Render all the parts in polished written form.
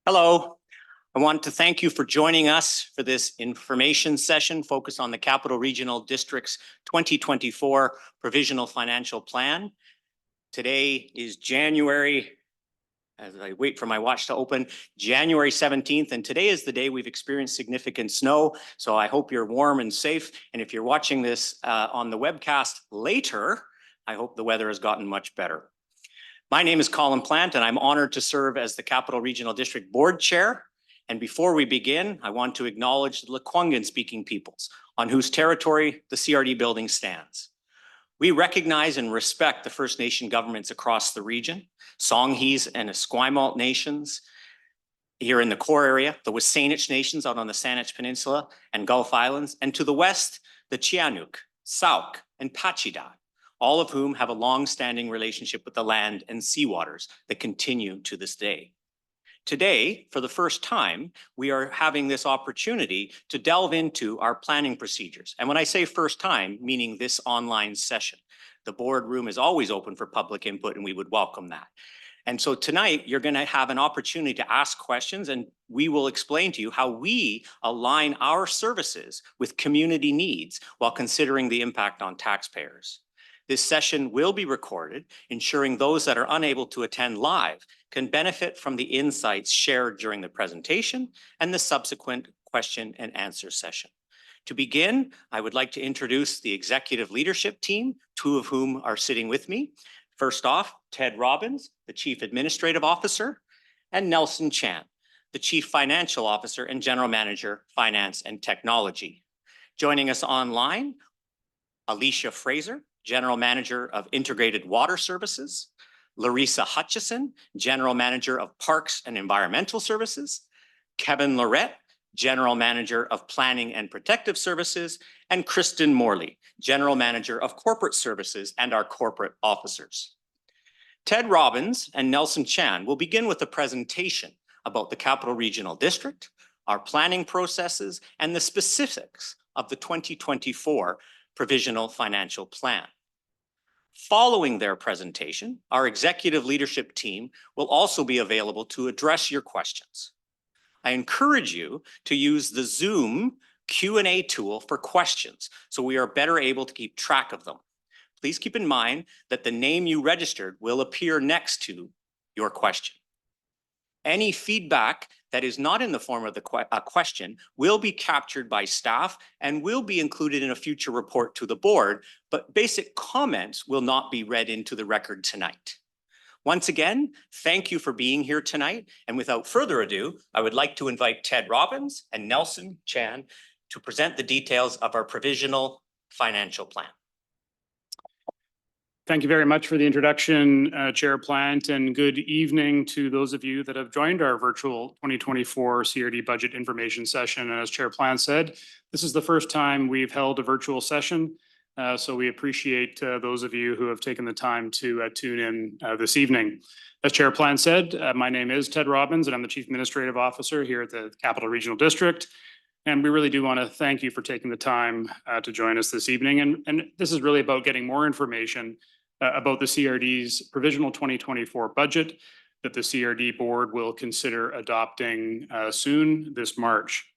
Hello. I want to thank you for joining us for this information session focused on the Capital Regional District's 2024 Provisional Financial Plan. Today is January, as I wait for my watch to open, January 17th, and today is the day we've experienced significant snow, so I hope you're warm and safe, and if you're watching this on the webcast later, I hope the weather has gotten much better. My name is Colin Plant, and I'm honored to serve as the Capital Regional District Board Chair. And before we begin, I want to acknowledge the Lekwungen-speaking peoples on whose territory the CRD building stands. We recognize and respect the First Nation governments across the region, Songhees and Esquimalt nations here in the core area, the Wasanich nations out on the Saanich Peninsula and Gulf Islands, and to the west, the Chianuk, Sauk, and Pachidat, all of whom have a long-standing relationship with the land and seawaters that continue to this day. Today, for the first time, we are having this opportunity to delve into our planning procedures. And when I say first time, meaning this online session, the boardroom is always open for public input and we would welcome that. And so tonight, you're going to have an opportunity to ask questions and we will explain to you how we align our services with community needs while considering the impact on taxpayers. This session will be recorded, ensuring those that are unable to attend live can benefit from the insights shared during the presentation and the subsequent question and answer session. To begin, I would like to introduce the executive leadership team, two of whom are sitting with me. First off, Ted Robbins, the Chief Administrative Officer, and Nelson Chan, the Chief Financial Officer and General Manager, Finance and Technology. Joining us online, Alicia Fraser, General Manager of Integrated Water Services, Larissa Hutchison, General Manager of Parks and Environmental Services, Kevin Lorette, General Manager of Planning and Protective Services, and Kristen Morley, General Manager of Corporate Services and our corporate officers. Ted Robbins and Nelson Chan will begin with a presentation about the Capital Regional District, our planning processes, and the specifics of the 2024 Provisional Financial Plan. Following their presentation, our executive leadership team will also be available to address your questions. I encourage you to use the Zoom Q&A tool for questions so we are better able to keep track of them. Please keep in mind that the name you registered will appear next to your question. Any feedback that is not in the form of a question will be captured by staff and will be included in a future report to the board, but basic comments will not be read into the record tonight. Once again, thank you for being here tonight. And without further ado, I would like to invite Ted Robbins and Nelson Chan to present the details of our Provisional Financial Plan. Thank you very much for the introduction, Chair Plant, and good evening to those of you that have joined our virtual 2024 CRD budget information session. And as Chair Plant said, this is the first time we've held a virtual session, so we appreciate those of you who have taken the time to tune in this evening. As Chair Plant said, my name is Ted Robbins, and I'm the Chief Administrative Officer here at the Capital Regional District. And we really do want to thank you for taking the time to join us this evening. And this is really about getting more information about the CRD's Provisional 2024 budget that the CRD board will consider adopting soon this March.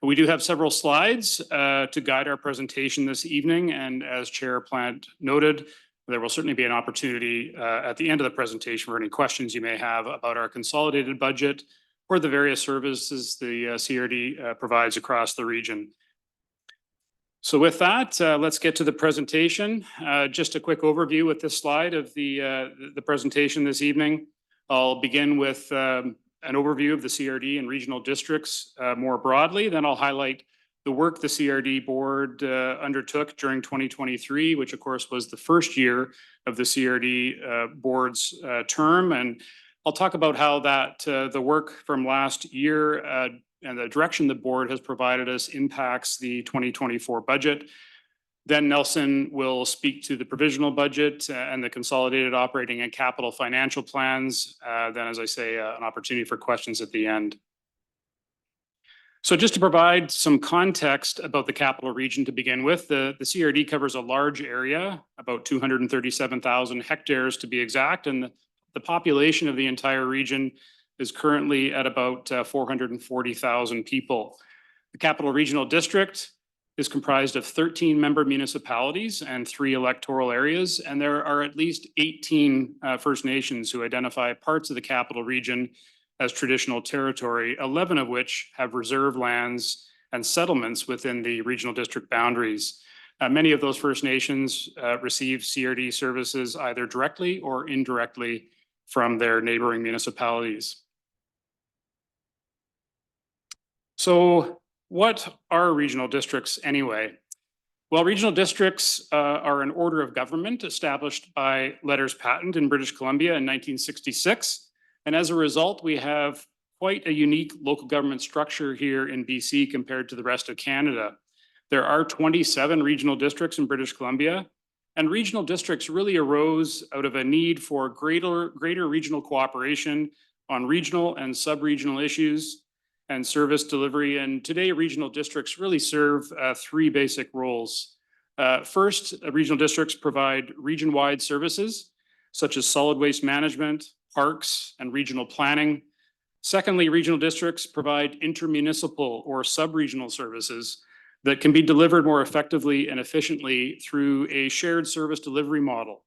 We do have several slides to guide our presentation this evening. And as Chair Plant noted, there will certainly be an opportunity at the end of the presentation for any questions you may have about our consolidated budget or the various services the CRD provides across the region. So with that, let's get to the presentation. Just a quick overview with this slide of the presentation this evening. I'll begin with an overview of the CRD and regional districts more broadly. Then I'll highlight the work the CRD board undertook during 2023, which of course was the first year of the CRD board's term. And I'll talk about how that the work from last year and the direction the board has provided us impacts the 2024 budget. Then Nelson will speak to the provisional budget and the consolidated operating and capital financial plans. Then, as I say, an opportunity for questions at the end. So just to provide some context about the capital region to begin with, the CRD covers a large area, about 237,000 hectares to be exact, and the population of the entire region is currently at about 440,000 people. The Capital Regional District is comprised of 13 member municipalities and 3 electoral areas, and there are at least 18 First Nations who identify parts of the capital region as traditional territory, 11 of which have reserve lands and settlements within the regional district boundaries. Many of those First Nations receive CRD services either directly or indirectly from their neighboring municipalities. So what are regional districts anyway? Well, regional districts are an order of government established by letters patent in British Columbia in 1966. And as a result, we have quite a unique local government structure here in BC compared to the rest of Canada. There are 27 regional districts in British Columbia, and regional districts really arose out of a need for greater regional cooperation on regional and sub-regional issues and service delivery. And today, regional districts really serve 3 basic roles. First, regional districts provide region-wide services, such as solid waste management, parks, and regional planning. Secondly, regional districts provide intermunicipal or sub-regional services that can be delivered more effectively and efficiently through a shared service delivery model,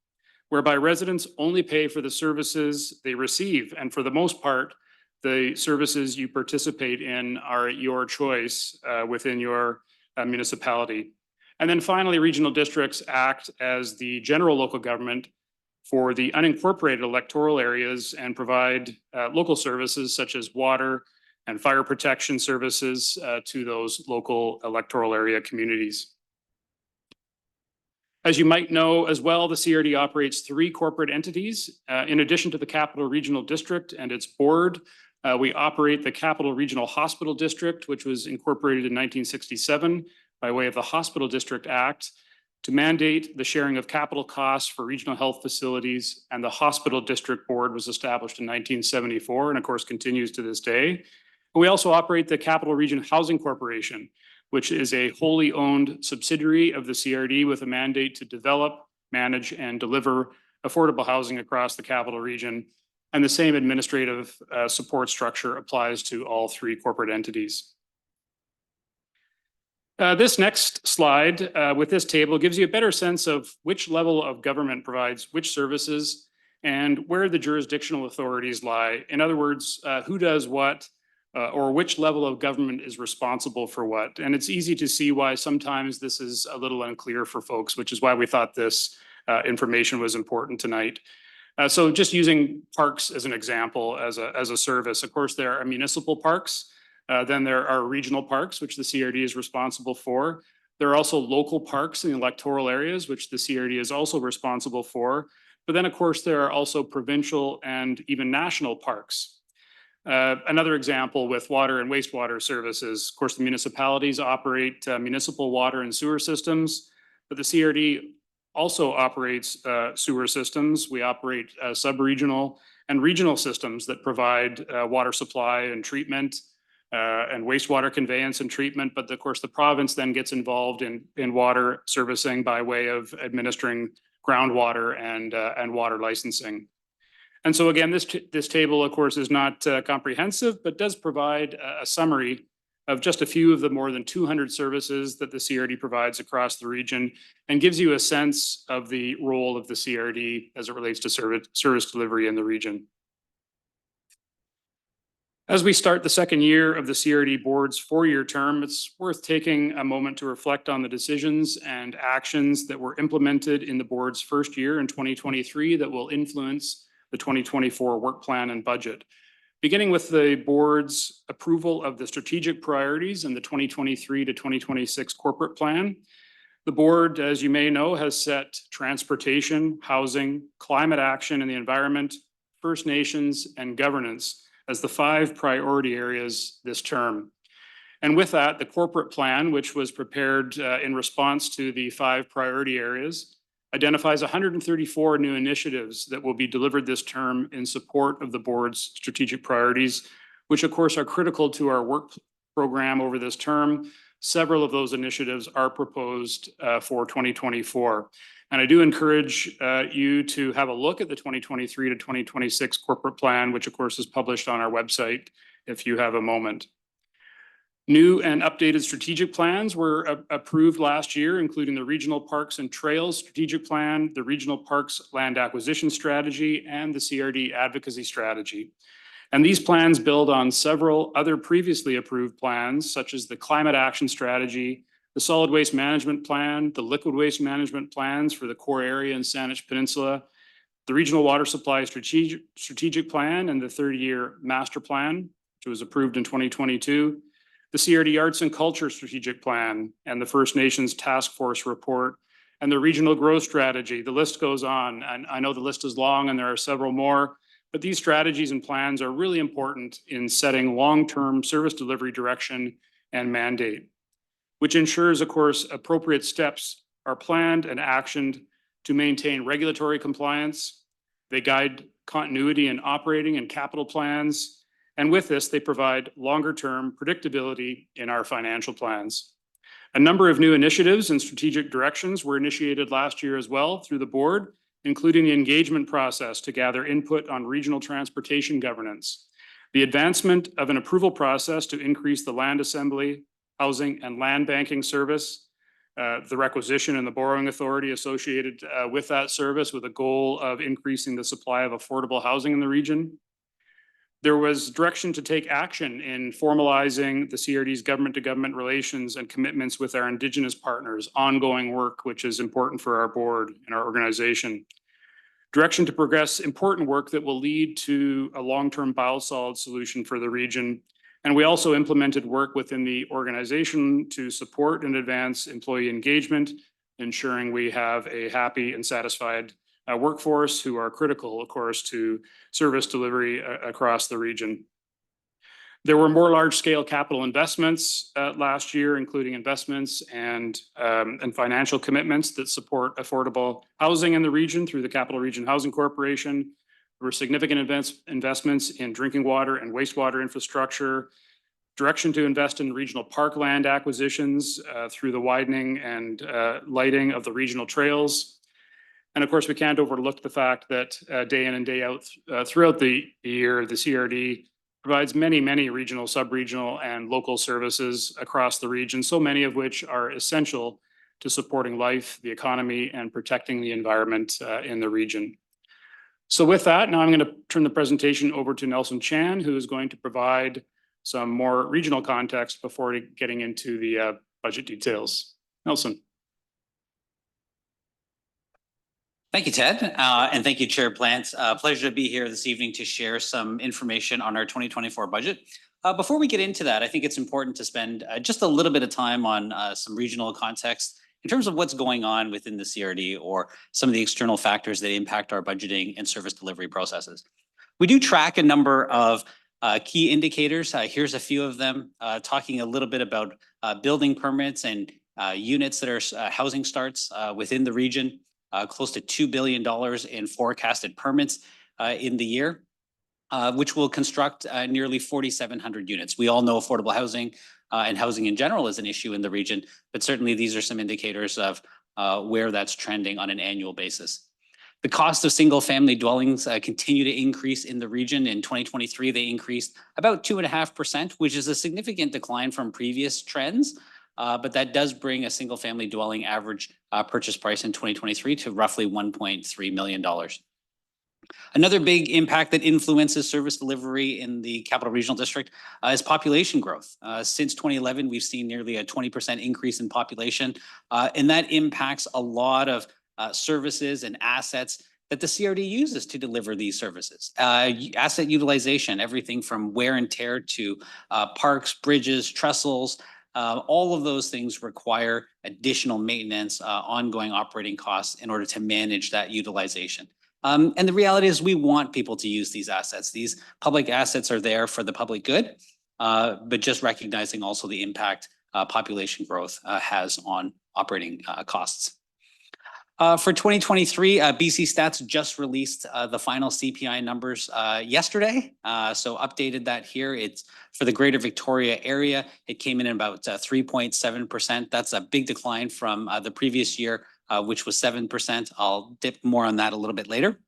whereby residents only pay for the services they receive. And for the most part, the services you participate in are at your choice within your municipality. And then finally, regional districts act as the general local government for the unincorporated electoral areas and provide local services such as water and fire protection services to those local electoral area communities. As you might know as well, the CRD operates 3 corporate entities. In addition to the Capital Regional District and its board, we operate the Capital Regional Hospital District, which was incorporated in 1967 by way of the Hospital District Act to mandate the sharing of capital costs for regional health facilities, and the Hospital District Board was established in 1974 and of course continues to this day. We also operate the Capital Region Housing Corporation, which is a wholly owned subsidiary of the CRD with a mandate to develop, manage, and deliver affordable housing across the capital region. And the same administrative support structure applies to all 3 corporate entities. This next slide with this table gives you a better sense of which level of government provides which services and where the jurisdictional authorities lie. In other words, who does what or which level of government is responsible for what. And it's easy to see why sometimes this is a little unclear for folks, which is why we thought this information was important tonight. So just using parks as an example, as a service, of course, there are municipal parks. Then there are regional parks, which the CRD is responsible for. There are also local parks in the electoral areas, which the CRD is also responsible for. But then, of course, there are also provincial and even national parks. Another example with water and wastewater services, of course, the municipalities operate municipal water and sewer systems, but the CRD also operates sewer systems. We operate sub-regional and regional systems that provide water supply and treatment and wastewater conveyance and treatment. But of course, the province then gets involved in water servicing by way of administering groundwater and water licensing. And so again, this table, of course, is not comprehensive, but does provide a summary of just a few of the more than 200 services that the CRD provides across the region, and gives you a sense of the role of the CRD as it relates to service delivery in the region. As we start the second year of the CRD board's 4-year term, it's worth taking a moment to reflect on the decisions and actions that were implemented in the board's first year in 2023 that will influence the 2024 work plan and budget. Beginning with the board's approval of the strategic priorities in the 2023 to 2026 corporate plan, the board, as you may know, has set transportation, housing, climate action and the environment, First Nations, and governance as the 5 priority areas this term. And with that, the corporate plan, which was prepared in response to the 5 priority areas, identifies 134 new initiatives that will be delivered this term in support of the board's strategic priorities, which of course are critical to our work program over this term. Several of those initiatives are proposed for 2024. And I do encourage you to have a look at the 2023 to 2026 corporate plan, which of course is published on our website if you have a moment. New and updated strategic plans were approved last year, including the Regional Parks and Trails Strategic Plan, the Regional Parks Land Acquisition Strategy, and the CRD Advocacy Strategy. And these plans build on several other previously approved plans, such as the Climate Action Strategy, the Solid Waste Management Plan, the Liquid Waste Management Plans for the core area and Saanich Peninsula, the Regional Water Supply Strategic Plan, and the 30-year Master Plan, which was approved in 2022, the CRD Arts and Culture Strategic Plan, and the First Nations Task Force Report, and the Regional Growth Strategy. The list goes on, and I know the list is long and there are several more, but these strategies and plans are really important in setting long-term service delivery direction and mandate, which ensures, of course, appropriate steps are planned and actioned to maintain regulatory compliance. They guide continuity in operating and capital plans. And with this, they provide longer-term predictability in our financial plans. A number of new initiatives and strategic directions were initiated last year as well through the board, including the engagement process to gather input on regional transportation governance, the advancement of an approval process to increase the land assembly, housing, and land banking service, the requisition and the borrowing authority associated with that service with a goal of increasing the supply of affordable housing in the region. There was direction to take action in formalizing the CRD's government-to-government relations and commitments with our Indigenous partners, ongoing work which is important for our board and our organization. Direction to progress important work that will lead to a long-term biosolids solution for the region. And we also implemented work within the organization to support and advance employee engagement, ensuring we have a happy and satisfied workforce who are critical, of course, to service delivery across the region. There were more large-scale capital investments last year, including investments and financial commitments that support affordable housing in the region through the Capital Region Housing Corporation. There were significant investments in drinking water and wastewater infrastructure, direction to invest in regional park land acquisitions through the widening and lighting of the regional trails. And of course, we can't overlook the fact that day in and day out throughout the year, the CRD provides many, many regional, sub-regional, and local services across the region, so many of which are essential to supporting life, the economy, and protecting the environment in the region. So with that, now I'm going to turn the presentation over to Nelson Chan, who is going to provide some more regional context before getting into the budget details. Nelson. Thank you, Ted, and thank you, Chair Plants. Pleasure to be here this evening to share some information on our 2024 budget. Before we get into that, I think it's important to spend just a little bit of time on some regional context in terms of what's going on within the CRD or some of the external factors that impact our budgeting and service delivery processes. We do track a number of key indicators. Here's a few of them, talking a little bit about building permits and units that are housing starts within the region. Close to $2 billion in forecasted permits in the year, which will construct nearly 4,700 units. We all know affordable housing and housing in general is an issue in the region, but certainly these are some indicators of where that's trending on an annual basis. The cost of single-family dwellings continue to increase in the region. In 2023, they increased about 2.5%, which is a significant decline from previous trends. But that does bring a single-family dwelling average purchase price in 2023 to roughly $1.3 million. Another big impact that influences service delivery in the Capital Regional District is population growth. Since 2011, we've seen nearly a 20% increase in population, and that impacts a lot of services and assets that the CRD uses to deliver these services. Asset utilization, everything from wear and tear to parks, bridges, trestles. All of those things require additional maintenance, ongoing operating costs in order to manage that utilization. And the reality is we want people to use these assets. These public assets are there for the public good, but just recognizing also the impact population growth has on operating costs. For 2023, BC Stats just released the final CPI numbers yesterday. So updated that here. It's for the Greater Victoria area. It came in at about 3.7%. That's a big decline from the previous year, which was 7%. I'll dip more on that a little bit later.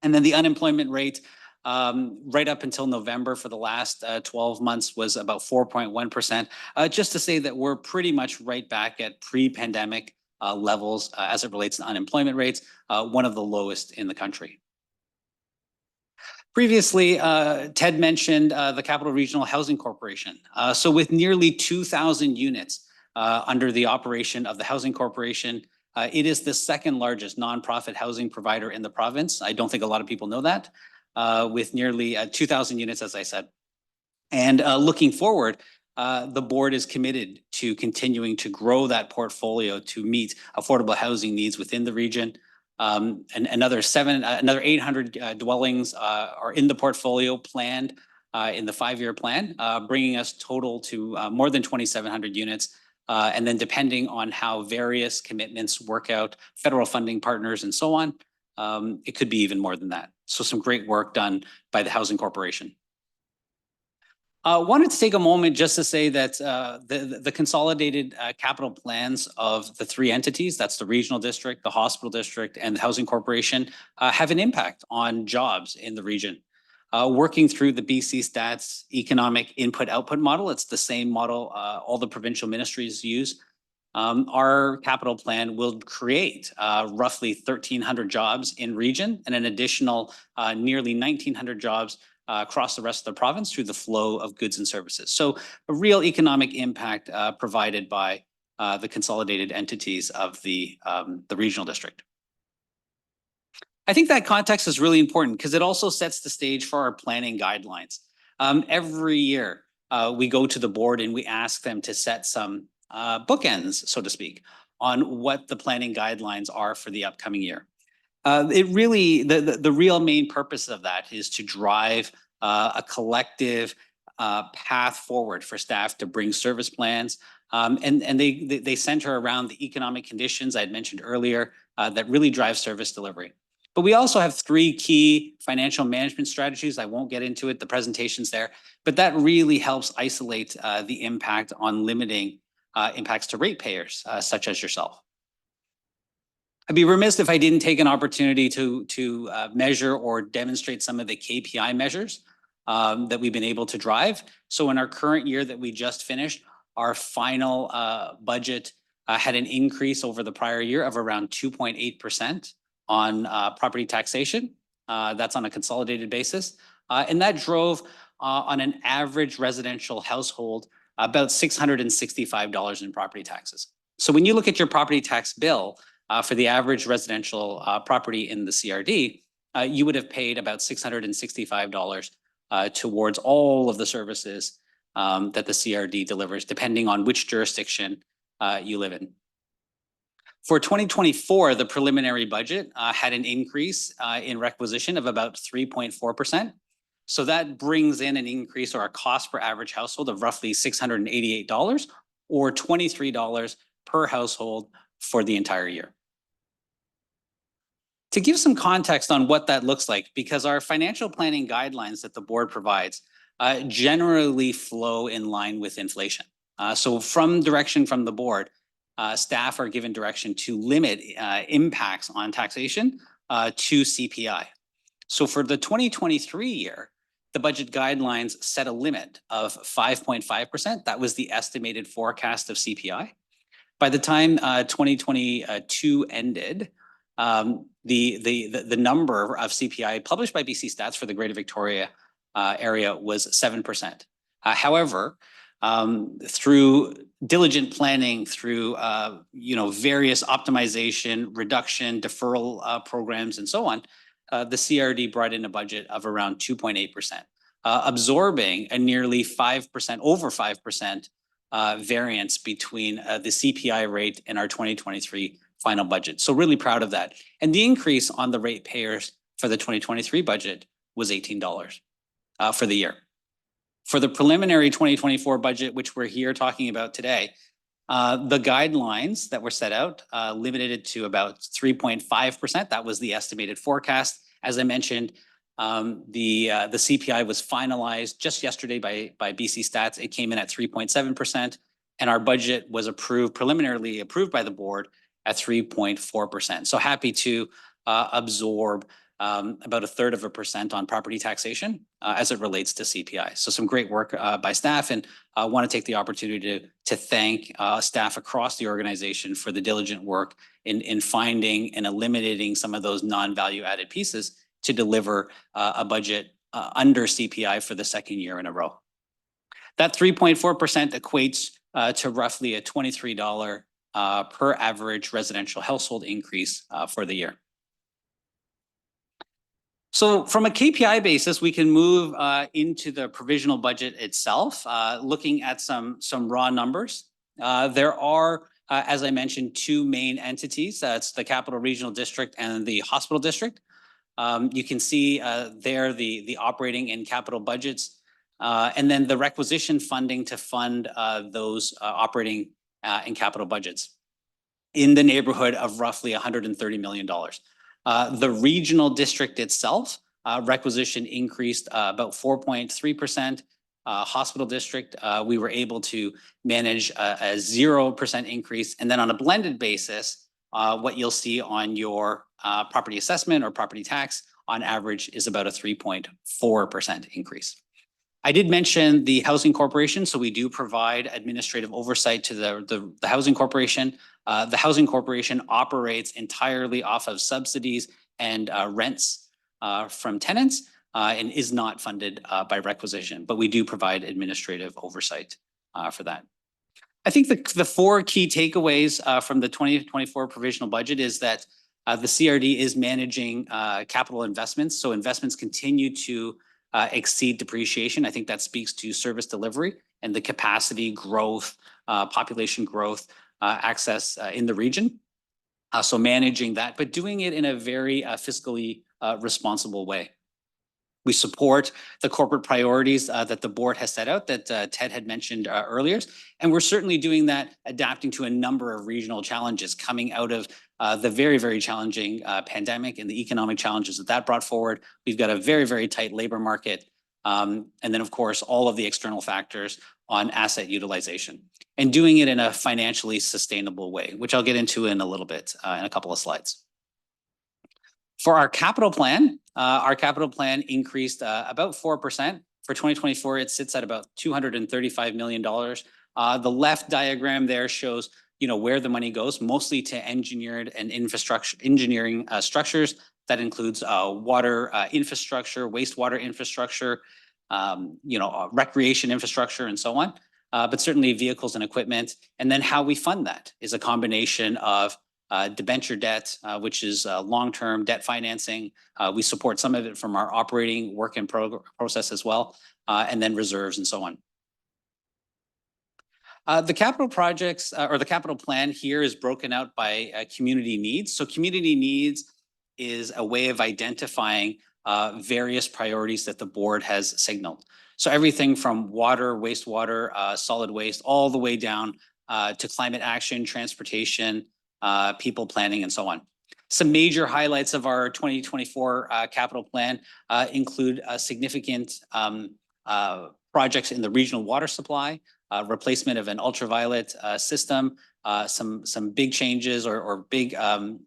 And then the unemployment rate right up until November for the last 12 months was about 4.1%. Just to say that we're pretty much right back at pre-pandemic levels as it relates to unemployment rates, one of the lowest in the country. Previously, Ted mentioned the Capital Regional Housing Corporation. So with nearly 2,000 units under the operation of the Housing Corporation, it is the second largest nonprofit housing provider in the province. I don't think a lot of people know that, with nearly 2,000 units, as I said. And looking forward, the board is committed to continuing to grow that portfolio to meet affordable housing needs within the region. And another 800 dwellings are in the portfolio planned in the 5-year plan, bringing us total to more than 2,700 units. And then depending on how various commitments work out, federal funding partners and so on, it could be even more than that. So some great work done by the Housing Corporation. Wanted to take a moment just to say that the consolidated capital plans of the 3 entities, that's the Regional District, the Hospital District, and the Housing Corporation, have an impact on jobs in the region. Working through the BC Stats economic input-output model, it's the same model all the provincial ministries use. Our capital plan will create roughly 1,300 jobs in region and an additional nearly 1,900 jobs across the rest of the province through the flow of goods and services. So a real economic impact provided by the consolidated entities of the regional district. I think that context is really important because it also sets the stage for our planning guidelines. Every year we go to the board and we ask them to set some bookends, so to speak, on what the planning guidelines are for the upcoming year. It really, the real main purpose of that is to drive a collective path forward for staff to bring service plans. And they center around the economic conditions I had mentioned earlier that really drive service delivery. But we also have 3 key financial management strategies. I won't get into it, the presentation's there, but that really helps isolate the impact on limiting impacts to ratepayers such as yourself. I'd be remiss if I didn't take an opportunity to measure or demonstrate some of the KPI measures that we've been able to drive. So in our current year that we just finished, our final budget had an increase over the prior year of around 2.8% on property taxation. That's on a consolidated basis. And that drove on an average residential household about $665 in property taxes. So when you look at your property tax bill, for the average residential property in the CRD, you would have paid about $665 towards all of the services that the CRD delivers, depending on which jurisdiction you live in. For 2024, the preliminary budget had an increase in requisition of about 3.4%. So that brings in an increase or a cost per average household of roughly $688 or $23 per household for the entire year. To give some context on what that looks like, because our financial planning guidelines that the board provides generally flow in line with inflation. So from direction from the board, staff are given direction to limit impacts on taxation to CPI. So for the 2023 year, the budget guidelines set a limit of 5.5%. That was the estimated forecast of CPI. By the time 2022 ended, the number of CPI published by BC Stats for the Greater Victoria area was 7%. However, through diligent planning, through various optimization, reduction, deferral programs, and so on, the CRD brought in a budget of around 2.8%, absorbing a nearly 5%, over 5% variance between the CPI rate and our 2023 final budget. So really proud of that. And the increase on the ratepayers for the 2023 budget was $18 for the year. For the preliminary 2024 budget, which we're here talking about today, the guidelines that were set out limited it to about 3.5%. That was the estimated forecast. As I mentioned, the CPI was finalized just yesterday by BC Stats. It came in at 3.7%, and our budget was preliminarily approved by the board at 3.4%. So happy to absorb about 1/3% on property taxation as it relates to CPI. So some great work by staff, and I want to take the opportunity to thank staff across the organization for the diligent work in finding and eliminating some of those non-value added pieces to deliver a budget under CPI for the second year in a row. That 3.4% equates to roughly a $23 per average residential household increase for the year. So from a KPI basis, we can move into the provisional budget itself, looking at some raw numbers. There are, as I mentioned, two main entities. That's the Capital Regional District and the Hospital District. You can see there the operating and capital budgets, and then the requisition funding to fund those operating and capital budgets in the neighborhood of roughly $130 million. The regional district itself, requisition increased about 4.3%. Hospital district, we were able to manage a 0% increase. And then on a blended basis, what you'll see on your property assessment or property tax on average is about a 3.4% increase. I did mention the Housing Corporation, so we do provide administrative oversight to the Housing Corporation. The Housing Corporation operates entirely off of subsidies and rents from tenants and is not funded by requisition, but we do provide administrative oversight for that. I think the four key takeaways from the 2024 provisional budget is that the CRD is managing capital investments, so investments continue to exceed depreciation. I think that speaks to service delivery and the capacity growth, population growth, access in the region. So managing that, but doing it in a very fiscally responsible way. We support the corporate priorities that the board has set out that Ted had mentioned earlier. And we're certainly doing that, adapting to a number of regional challenges coming out of the very, very challenging pandemic and the economic challenges that brought forward. We've got a very, very tight labor market. And then, of course, all of the external factors on asset utilization and doing it in a financially sustainable way, which I'll get into in a little bit in a couple of slides. For our capital plan increased about 4%. For 2024, it sits at about $235 million. The left diagram there shows, where the money goes, mostly to engineering structures. That includes water infrastructure, wastewater infrastructure, recreation infrastructure, and so on. But certainly vehicles and equipment. And then how we fund that is a combination of debenture debt, which is long-term debt financing. We support some of it from our operating work in process as well, and then reserves and so on. The capital projects or the capital plan here is broken out by community needs. So community needs is a way of identifying various priorities that the board has signaled. So everything from water, wastewater, solid waste, all the way down to climate action, transportation, people planning, and so on. Some major highlights of our 2024 capital plan include significant projects in the regional water supply, replacement of an ultraviolet system, some big changes or big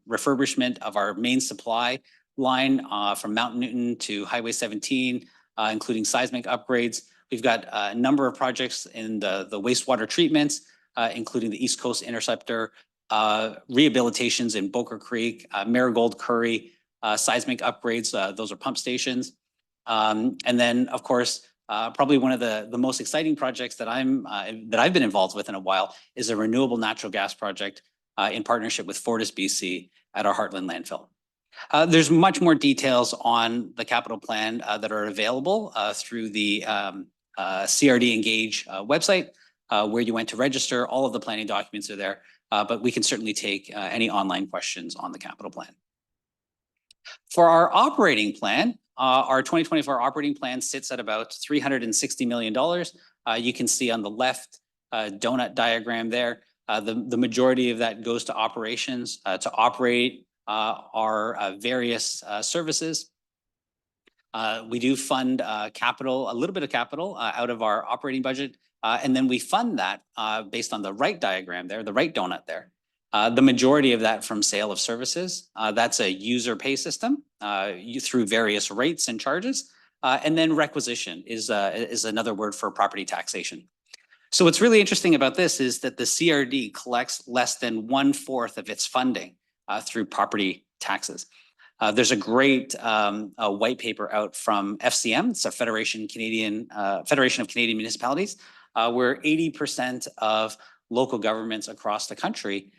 refurbishment of our main supply line from Mount Newton to Highway 17, including seismic upgrades. We've got a number of projects in the wastewater treatments, including the East Coast Interceptor, rehabilitations in Boker Creek, Marigold Curry, seismic upgrades. Those are pump stations. And then, of course, probably one of the most exciting projects that I've been involved with in a while is a renewable natural gas project in partnership with Fortis BC at our Heartland landfill. There's much more details on the capital plan that are available through the CRD Engage website, where you went to register. All of the planning documents are there, but we can certainly take any online questions on the capital plan. For our operating plan, our 2024 operating plan sits at about $360 million. You can see on the left donut diagram there, the majority of that goes to operations to operate our various services. We do fund capital, a little bit of capital out of our operating budget. And then we fund that based on the right diagram there, the right donut there. The majority of that from sale of services. That's a user pay system through various rates and charges. And then requisition is another word for property taxation. So what's really interesting about this is that the CRD collects less than 1/4 of its funding through property taxes. There's a great white paper out from FCM, it's a Federation of Canadian Municipalities, where 80% of local governments across the country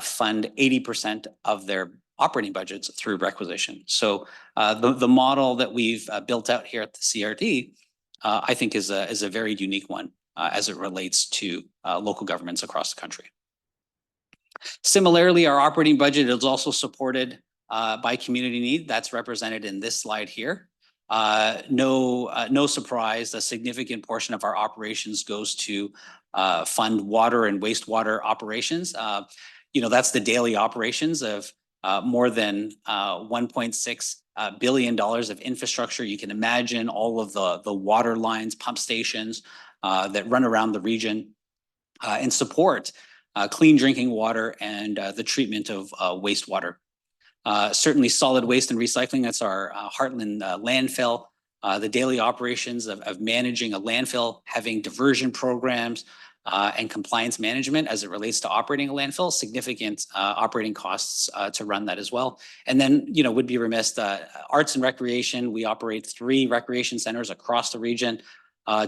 fund 80% of their operating budgets through requisition. So the model that we've built out here at the CRD, I think is a very unique one as it relates to local governments across the country. Similarly, our operating budget is also supported by community need. That's represented in this slide here. No surprise, a significant portion of our operations goes to fund water and wastewater operations. That's the daily operations of more than $1.6 billion of infrastructure. You can imagine all of the water lines, pump stations that run around the region and support clean drinking water and the treatment of wastewater. Certainly solid waste and recycling, that's our Heartland landfill. The daily operations of managing a landfill, having diversion programs and compliance management as it relates to operating a landfill, significant operating costs to run that as well. And then, would be remiss, arts and recreation. We operate 3 recreation centers across the region.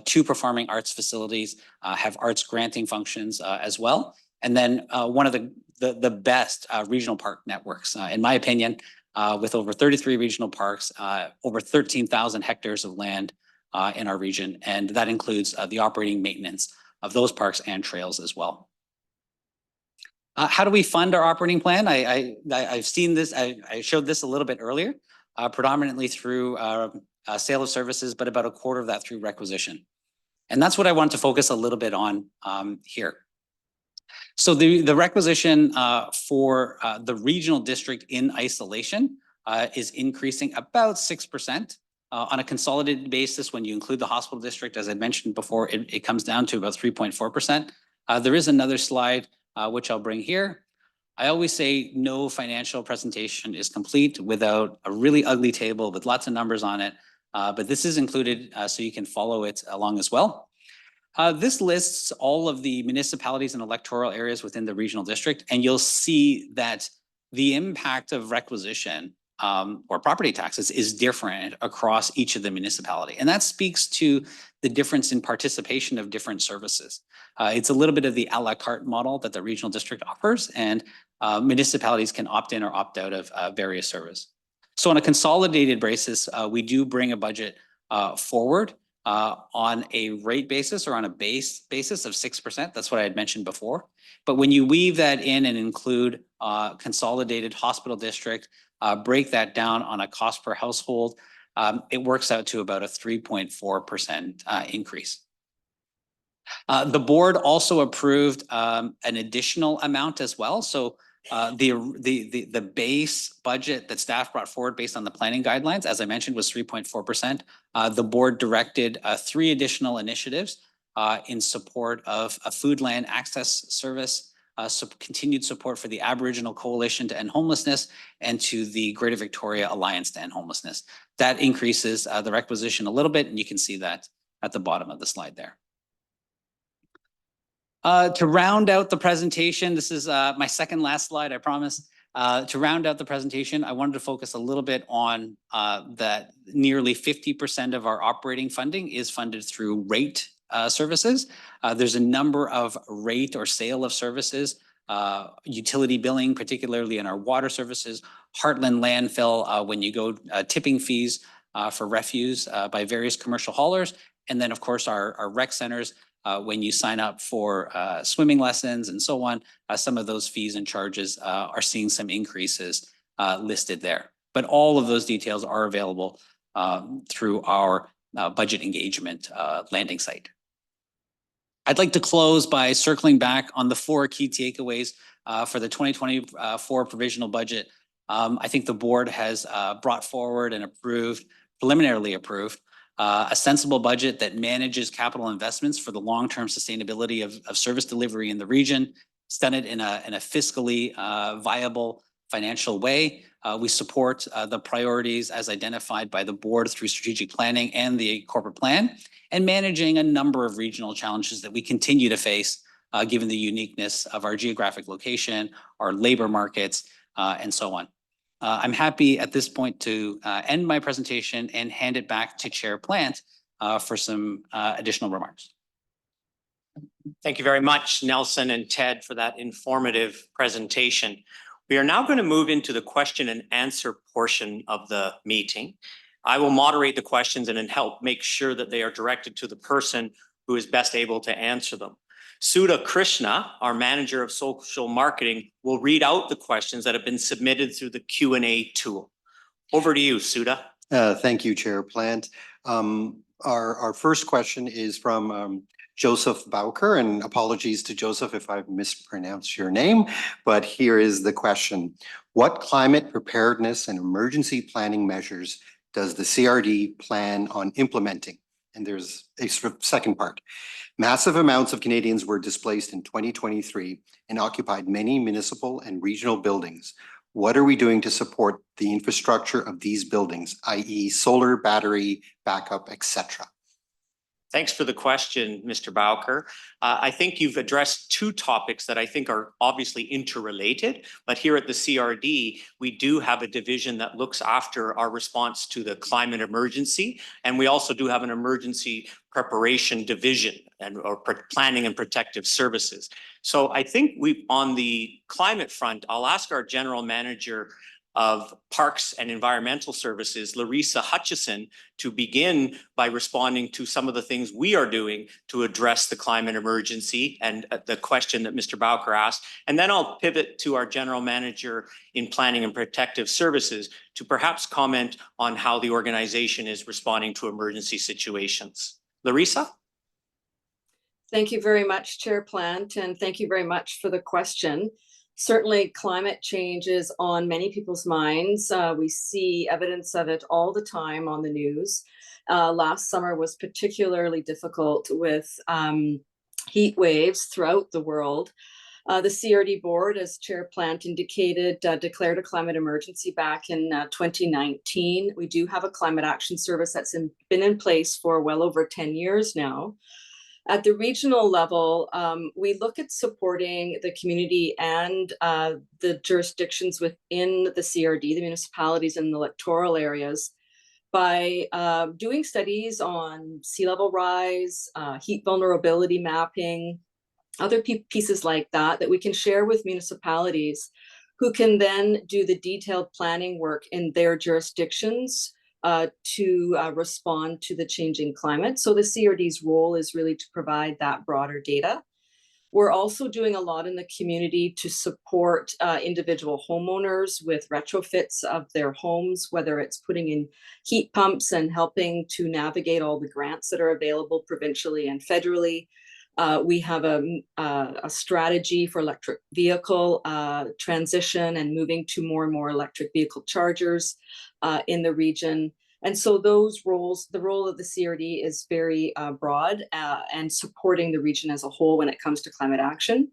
2 performing arts facilities have arts granting functions as well. And then one of the best regional park networks, in my opinion, with over 33 regional parks, over 13,000 hectares of land in our region. And that includes the operating maintenance of those parks and trails as well. How do we fund our operating plan? I've seen this, I showed this a little bit earlier, predominantly through sale of services, but about 1/4 of that through requisition. And that's what I want to focus a little bit on here. So the requisition for the regional district in isolation is increasing about 6%. On a consolidated basis, when you include the hospital district, as I mentioned before, it comes down to about 3.4%. There is another slide, which I'll bring here. I always say no financial presentation is complete without a really ugly table with lots of numbers on it. But this is included so you can follow it along as well. This lists all of the municipalities and electoral areas within the regional district, and you'll see that the impact of requisition or property taxes is different across each of the municipality. And that speaks to the difference in participation of different services. It's a little bit of the a la carte model that the regional district offers, and municipalities can opt in or opt out of various services. So on a consolidated basis, we do bring a budget forward on a rate basis or on a base basis of 6%. That's what I had mentioned before. But when you weave that in and include consolidated hospital district, break that down on a cost per household, it works out to about a 3.4% increase. The board also approved an additional amount as well. So the base budget that staff brought forward based on the planning guidelines, as I mentioned, was 3.4%. The board directed 3 additional initiatives in support of a food land access service, continued support for the Aboriginal Coalition to End Homelessness, and to the Greater Victoria Alliance to End Homelessness. That increases the requisition a little bit, and you can see that at the bottom of the slide there. To round out the presentation, this is my second last slide, I promise. To round out the presentation, I wanted to focus a little bit on that nearly 50% of our operating funding is funded through rate services. There's a number of rate or sale of services, utility billing, particularly in our water services, Heartland landfill, when you go tipping fees for refuse by various commercial haulers. And then of course our rec centers, when you sign up for swimming lessons and so on, some of those fees and charges are seeing some increases listed there. But all of those details are available through our budget engagement landing site. I'd like to close by circling back on the 4 key takeaways for the 2024 provisional budget. I think the board has brought forward and approved, preliminarily approved, a sensible budget that manages capital investments for the long-term sustainability of service delivery in the region. It's done it in a fiscally viable financial way. We support the priorities as identified by the board through strategic planning and the corporate plan, and managing a number of regional challenges that we continue to face given the uniqueness of our geographic location, our labor markets, and so on. I'm happy at this point to end my presentation and hand it back to Chair Plant for some additional remarks. Thank you very much, Nelson and Ted, for that informative presentation. We are now going to move into the question and answer portion of the meeting. I will moderate the questions and then help make sure that they are directed to the person who is best able to answer them. Sudha Krishna, our Manager of Social Marketing, will read out the questions that have been submitted through the Q&A tool. Over to you, Sudha. Thank you, Chair Plant. Our first question is from Joseph Bowker, and apologies to Joseph if I've mispronounced your name, but here is the question. What climate preparedness and emergency planning measures does the CRD plan on implementing? And there's a second part. Massive amounts of Canadians were displaced in 2023 and occupied many municipal and regional buildings. What are we doing to support the infrastructure of these buildings, i.e. solar, battery, backup, etc.? Thanks for the question, Mr. Bowker. I think you've addressed two topics that I think are obviously interrelated, but here at the CRD, we do have a division that looks after our response to the climate emergency, and we also do have an emergency preparation division or planning and protective services. So I think on the climate front, I'll ask our General Manager of Parks and Environmental Services, Larissa Hutchison, to begin by responding to some of the things we are doing to address the climate emergency and the question that Mr. Bowker asked. And then I'll pivot to our General Manager in Planning and Protective Services to perhaps comment on how the organization is responding to emergency situations. Larissa? Thank you very much, Chair Plant, and thank you very much for the question. Certainly, climate change is on many people's minds. We see evidence of it all the time on the news. Last summer was particularly difficult with heat waves throughout the world. The CRD board, as Chair Plant indicated, declared a climate emergency back in 2019. We do have a climate action service that's been in place for well over 10 years now. At the regional level, we look at supporting the community and the jurisdictions within the CRD, the municipalities and the electoral areas, by doing studies on sea level rise, heat vulnerability mapping, other pieces like that we can share with municipalities who can then do the detailed planning work in their jurisdictions to respond to the changing climate. So the CRD's role is really to provide that broader data. We're also doing a lot in the community to support individual homeowners with retrofits of their homes, whether it's putting in heat pumps and helping to navigate all the grants that are available provincially and federally. We have a strategy for electric vehicle transition and moving to more and more electric vehicle chargers in the region. And so those roles, the role of the CRD is very broad and supporting the region as a whole when it comes to climate action.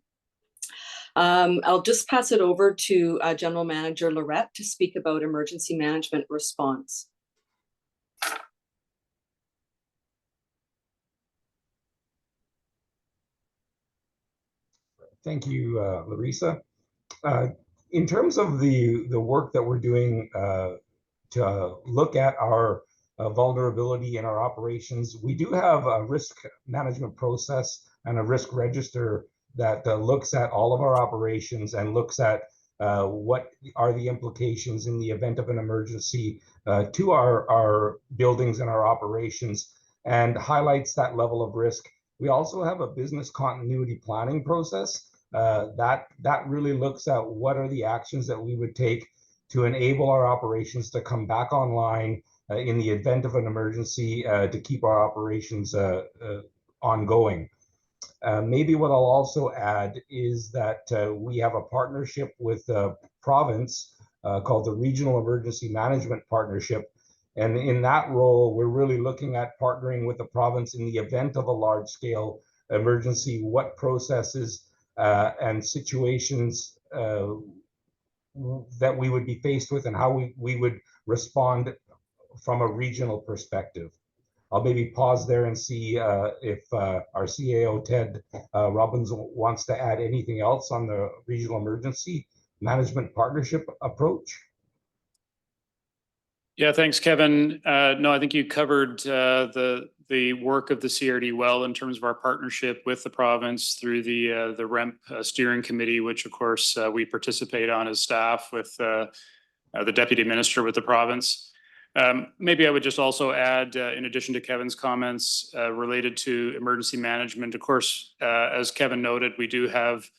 I'll just pass it over to General Manager Lorette to speak about emergency management response. Thank you, Larissa. In terms of the work that we're doing to look at our vulnerability in our operations, we do have a risk management process and a risk register that looks at all of our operations and looks at what are the implications in the event of an emergency to our buildings and our operations, and highlights that level of risk. We also have a business continuity planning process that really looks at what are the actions that we would take to enable our operations to come back online in the event of an emergency to keep our operations ongoing. Maybe what I'll also add is that we have a partnership with the province called the Regional Emergency Management Partnership. And in that role, we're really looking at partnering with the province in the event of a large-scale emergency, what processes and situations that we would be faced with and how we would respond from a regional perspective. I'll maybe pause there and see if our CAO, Ted Robbins, wants to add anything else on the regional emergency management partnership approach. Yeah, thanks, Kevin. No, I think you covered the work of the CRD well in terms of our partnership with the province through the REMP steering committee, which of course we participate on as staff with the deputy minister with the province. Maybe I would just also add, in addition to Kevin's comments related to emergency management, of course, as Kevin noted, we do have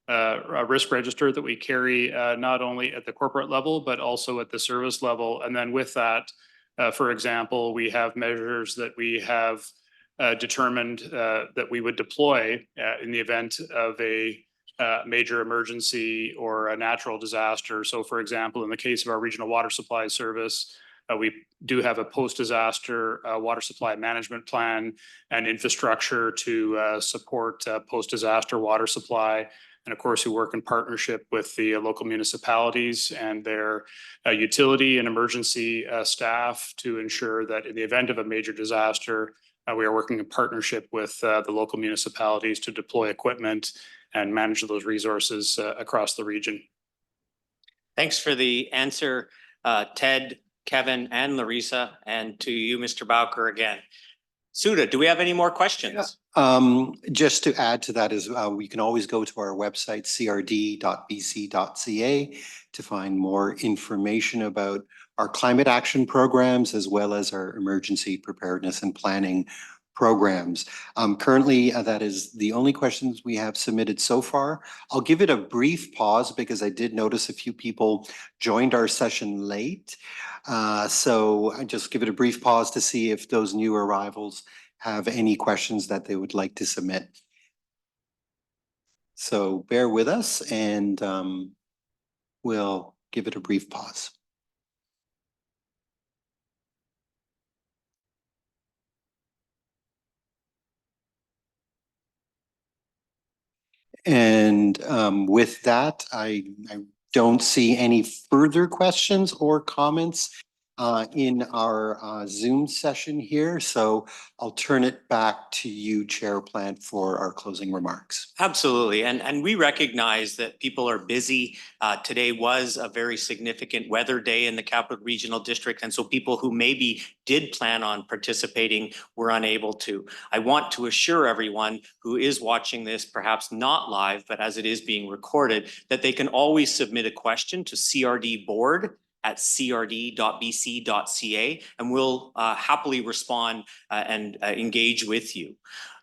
a risk register that we carry not only at the corporate level, but also at the service level. And then with that, for example, we have measures that we have determined that we would deploy in the event of a major emergency or a natural disaster. So for example, in the case of our regional water supply service, we do have a post-disaster water supply management plan and infrastructure to support post-disaster water supply. And of course, we work in partnership with the local municipalities and their utility and emergency staff to ensure that in the event of a major disaster, we are working in partnership with the local municipalities to deploy equipment and manage those resources across the region. Thanks for the answer, Ted, Kevin, and Larissa, and to you, Mr. Bowker, again. Suda, do we have any more questions? Just to add to that is we can always go to our website, crd.bc.ca, to find more information about our climate action programs as well as our emergency preparedness and planning programs. Currently, that is the only questions we have submitted so far. I'll give it a brief pause because I did notice a few people joined our session late. So I just give it a brief pause to see if those new arrivals have any questions that they would like to submit. So bear with us and we'll give it a brief pause. And with that, I don't see any further questions or comments in our Zoom session here. So I'll turn it back to you, Chair Plant, for our closing remarks. Absolutely. And we recognize that people are busy. Today was a very significant weather day in the Capital Regional District. And so people who maybe did plan on participating were unable to. I want to assure everyone who is watching this, perhaps not live, but as it is being recorded, that they can always submit a question to crd.board@crd.bc.ca, and we'll happily respond and engage with you.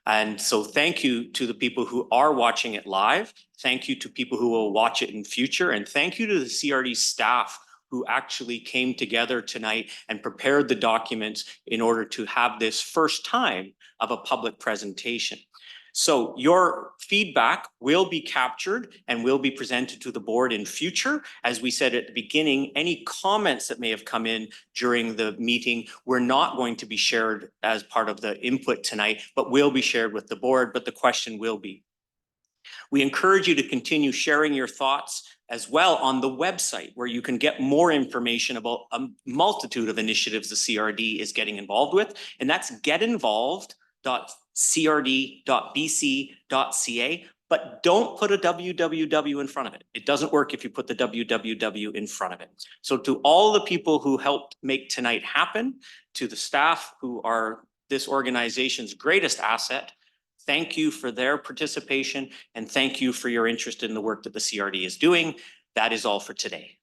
And so thank you to the people who are watching it live. Thank you to people who will watch it in future. And thank you to the CRD staff who actually came together tonight and prepared the documents in order to have this first time of a public presentation. So your feedback will be captured and will be presented to the board in future. As we said at the beginning, any comments that may have come in during the meeting were not going to be shared as part of the input tonight, but will be shared with the board, but the question will be. We encourage you to continue sharing your thoughts as well on the website, where you can get more information about a multitude of initiatives the CRD is getting involved with, and that's getinvolved.crd.bc.ca, but don't put a www in front of it. It doesn't work if you put the www in front of it. So to all the people who helped make tonight happen, to the staff who are this organization's greatest asset, thank you for their participation and thank you for your interest in the work that the CRD is doing. That is all for today.